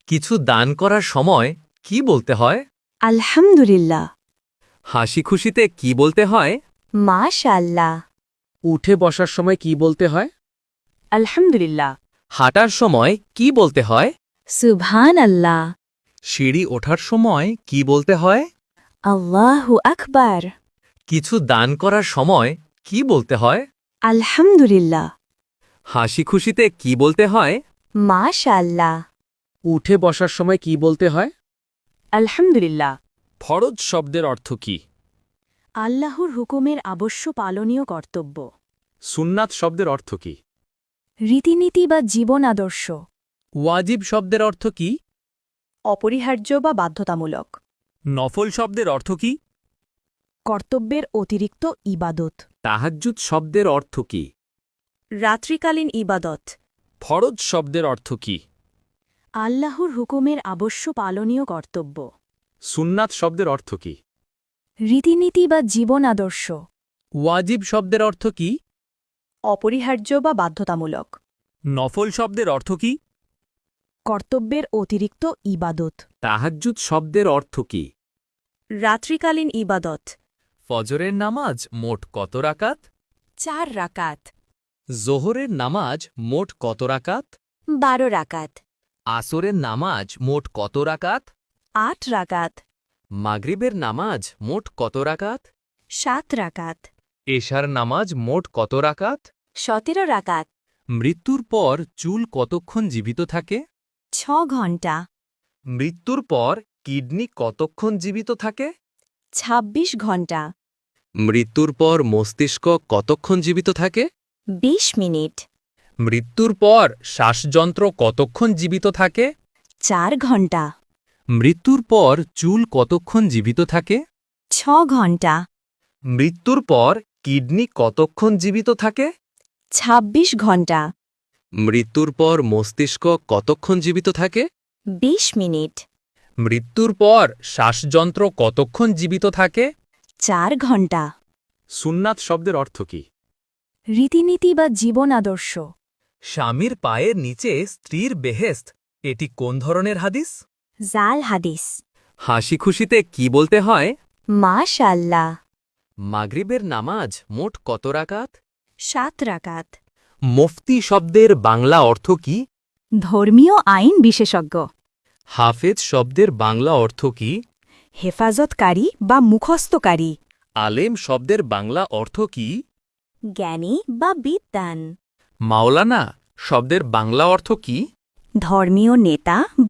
কিছু দান করার সময় কি বলতে হয়? আলহামদুলিল্লাহ, হাসি খুশিতে কি বলতে হয়? মাশাআল্লাহ, উঠে বসার সময় কি বলতে হয়? আলহামদুলিল্লাহ, হাঁটার সময় কি বলতে হয়? সুবহানাল্লাহ, সিঁড়ি ওঠার সময় কি বলতে হয়? আল্লাহু আকবার, কিছু দান করার সময় কি বলতে হয়? আলহামদুলিল্লাহ, হাসি খুশিতে কি বলতে হয়? মাশাআল্লাহ, উঠে বসার সময় কি বলতে হয়? আলহামদুলিল্লাহ। ফরজ শব্দের অর্থ কি? আল্লাহর হুকুমের আবশ্য পালনীয় কর্তব্য। সুন্নাত শব্দের অর্থ কি? রীতিনীতি বা জীবন আদর্শ। ওয়াজিব শব্দের অর্থ কি? অপরিহার্য বা বাধ্যতামূলক। নফল শব্দের অর্থ কি? কর্তব্যের অতিরিক্ত ইবাদত। তাহাজ্জুদ শব্দের অর্থ কি? রাত্রিকালীন ইবাদত। ফরজ শব্দের অর্থ কি? আল্লাহর হুকুমের আবশ্য পালনীয় কর্তব্য। সুন্নাত শব্দের অর্থ কি? রীতিনীতি বা জীবন আদর্শ। ওয়াজিব শব্দের অর্থ কি? অপরিহার্য বা বাধ্যতামূলক। নফল শব্দের অর্থ কি? কর্তব্যের অতিরিক্ত ইবাদত। তাহাজ্জুদ শব্দের অর্থ কি? রাত্রিকালীন ইবাদত। ফজরের নামাজ মোট কত রাকাত? 4 রাকাত। জোহরের নামাজ মোট কত রাকাত? 12 রাকাত। আসরের নামাজ মোট কত রাকাত? 8 রাকাত। মাগরিবের নামাজ মোট কত রাকাত? 7 রাকাত। এশার নামাজ মোট কত রাকাত? 17 রাকাত। মৃত্যুর পর চুল কতক্ষণ জীবিত থাকে? 6 ঘন্টা। মৃত্যুর পর কিডনি কতক্ষণ জীবিত থাকে? 26 ঘন্টা। মৃত্যুর পর মস্তিষ্ক কতক্ষণ জীবিত থাকে? 20 মিনিট। মৃত্যুর পর শ্বাসযন্ত্র কতক্ষণ জীবিত থাকে? 4 ঘন্টা। মৃত্যুর পর চুল কতক্ষণ জীবিত থাকে? 6 ঘন্টা। মৃত্যুর পর কিডনি কতক্ষণ জীবিত থাকে? 26 ঘন্টা। মৃত্যুর পর মস্তিষ্ক কতক্ষণ জীবিত থাকে? 20 মিনিট। মৃত্যুর পর শ্বাসযন্ত্র কতক্ষণ জীবিত থাকে? 4 ঘন্টা। সুন্নাত শব্দের অর্থ কি? রীতিনীতি বা জীবন আদর্শ। স্বামীর পায়ের নিচে স্ত্রীর বেহেস্ত, এটি কোন ধরনের হাদিস? জাল হাদিস। হাসি খুশিতে কি বলতে হয়? মাশাআল্লাহ। মাগরিবের নামাজ মোট কত রাকাত? 7 রাকাত। মুফতি শব্দের বাংলা অর্থ কি? ধর্মীয় আইন বিশেষজ্ঞ। হাফেজ শব্দের বাংলা অর্থ কি? হেফাজতকারী বা মুখস্থকারী। আলেম শব্দের বাংলা অর্থ কি? জ্ঞানী বা বিদ্বান। মাওলানা শব্দের বাংলা অর্থ কি? ধর্মীয় নেতা